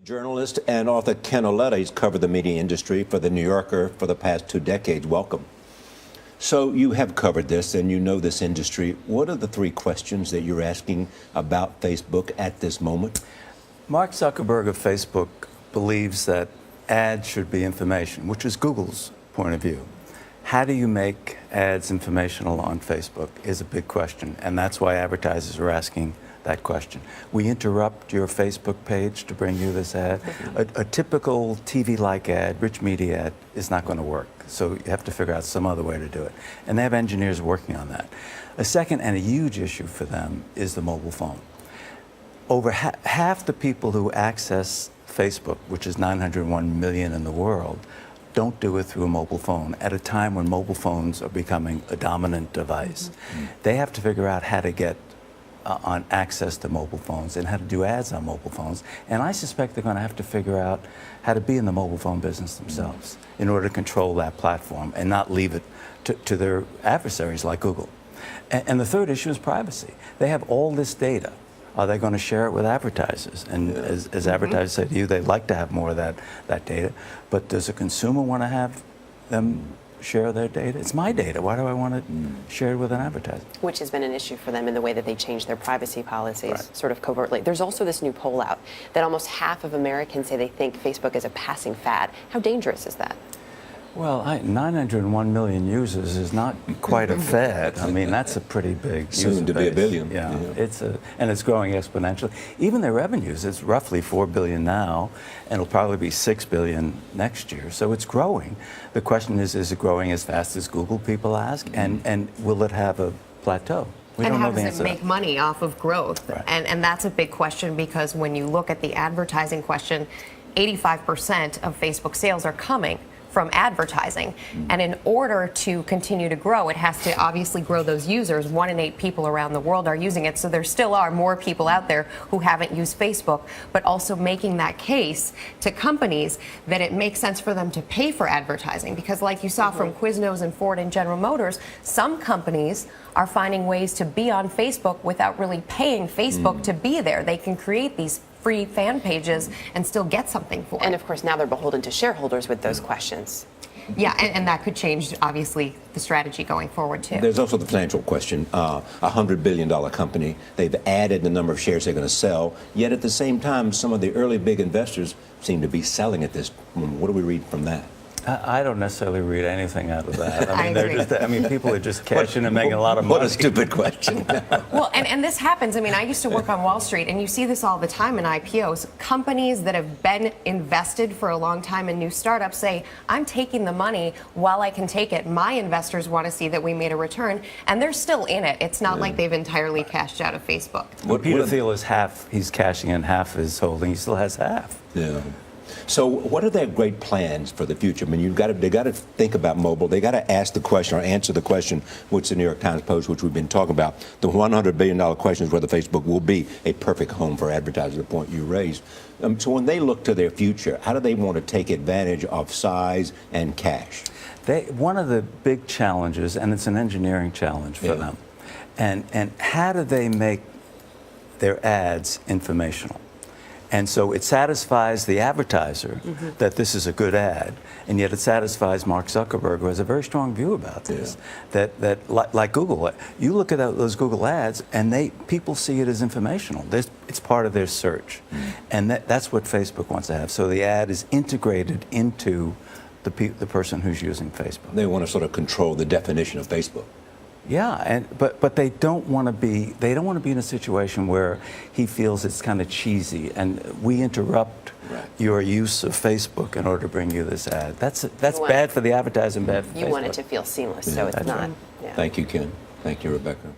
Journalist and author Ken Auletta. He's covered the media industry for The New Yorker for the past 2 decades. Welcome. So you have covered this and you know this industry. What are the 3 questions that you're asking about Facebook at this moment? Mark Zuckerberg of Facebook believes that ads should be information, which is Google's point of view. How do you make ads informational on Facebook is a big question, and that's why advertisers are asking that question. We interrupt your Facebook page to bring you this ad. A typical TV-like ad, rich media ad, is not going to work. So you have to figure out some other way to do it. And they have engineers working on that. A second and a huge issue for them is the mobile phone. Over half the people who access Facebook, which is 901 million in the world, don't do it through a mobile phone at a time when mobile phones are becoming a dominant device. They have to figure out how to get on access to mobile phones and how to do ads on mobile phones. And I suspect they're going to have to figure out how to be in the mobile phone business themselves in order to control that platform and not leave it to their adversaries like Google. And the third issue is privacy. They have all this data. Are they going to share it with advertisers? And as advertisers say to you, they'd like to have more of that data. But does a consumer want to have them share their data? It's my data. Why do I want to share it with an advertiser? Which has been an issue for them in the way that they change their privacy policies, sort of covertly. There's also this new poll out that almost half of Americans say they think Facebook is a passing fad. How dangerous is that? Well, 901 million users is not quite a fad. I mean, that's a pretty big Soon to be a billion. Yeah, and it's growing exponentially. Even their revenues, it's roughly $4 billion now, and it'll probably be $6 billion next year. So it's growing. The question is it growing as fast as Google, people ask, and will it have a plateau? We and don't how know the does answer it make money off of growth? Right. And that's a big question, because when you look at the advertising question, 85% of Facebook sales are coming from advertising. And in order to continue to grow, it has to obviously grow those users. 1 in 8 people around the world are using it. So there still are more people out there who haven't used Facebook, but also making that case to companies that it makes sense for them to pay for advertising. Because like you saw from Quiznos and Ford and General Motors, some companies are finding ways to be on Facebook without really paying Facebook to be there. They can create these free fan pages and still get something for it. And of course, now they're beholden to shareholders with those questions. Yeah, and that could change, obviously, the strategy going forward, too. There's also the financial question. $100 billion company, they've added the number of shares they're going to sell, yet at the same time, some of the early big investors seem to be selling at this. What do we read from that? I don't necessarily read anything out of that. I mean, people are just cashing and making a lot of money. What a stupid question. Well, and this happens. I mean, I used to work on Wall Street, and you see this all the time in IPOs. Companies that have been invested for a long time in new startups say, I'm taking the money while I can take it. My investors want to see that we made a return, and they're still in it. It's not like they've entirely cashed out of Facebook. What Peter Thiel is half, he's cashing in half his holding. He still has half. Yeah. So what are their great plans for the future? I mean, they got to think about mobile. They got to ask the question or answer the question, which the New York Times posed, which we've been talking about. The $100 billion question is whether Facebook will be a perfect home for advertisers, the point you raised. So when they look to their future, how do they want to take advantage of size and cash? One of the big challenges, and it's an engineering challenge for them, and how do they make their ads informational? And so it satisfies the advertiser that this is a good ad, and yet it satisfies Mark Zuckerberg, who has a very strong view about this. That like Google, you look at those Google ads, and people see it as informational. It's part of their search, and that's what Facebook wants to have. So the ad is integrated into the person who's using Facebook. They want to sort of control the definition of Facebook. Yeah, but they don't want to be in a situation where he feels it's kind of cheesy and we interrupt your use of Facebook in order to bring you this ad. That's bad for the advertiser and bad for Facebook. You want it to feel seamless, so it's not. Thank you, Ken. Thank you, Rebecca.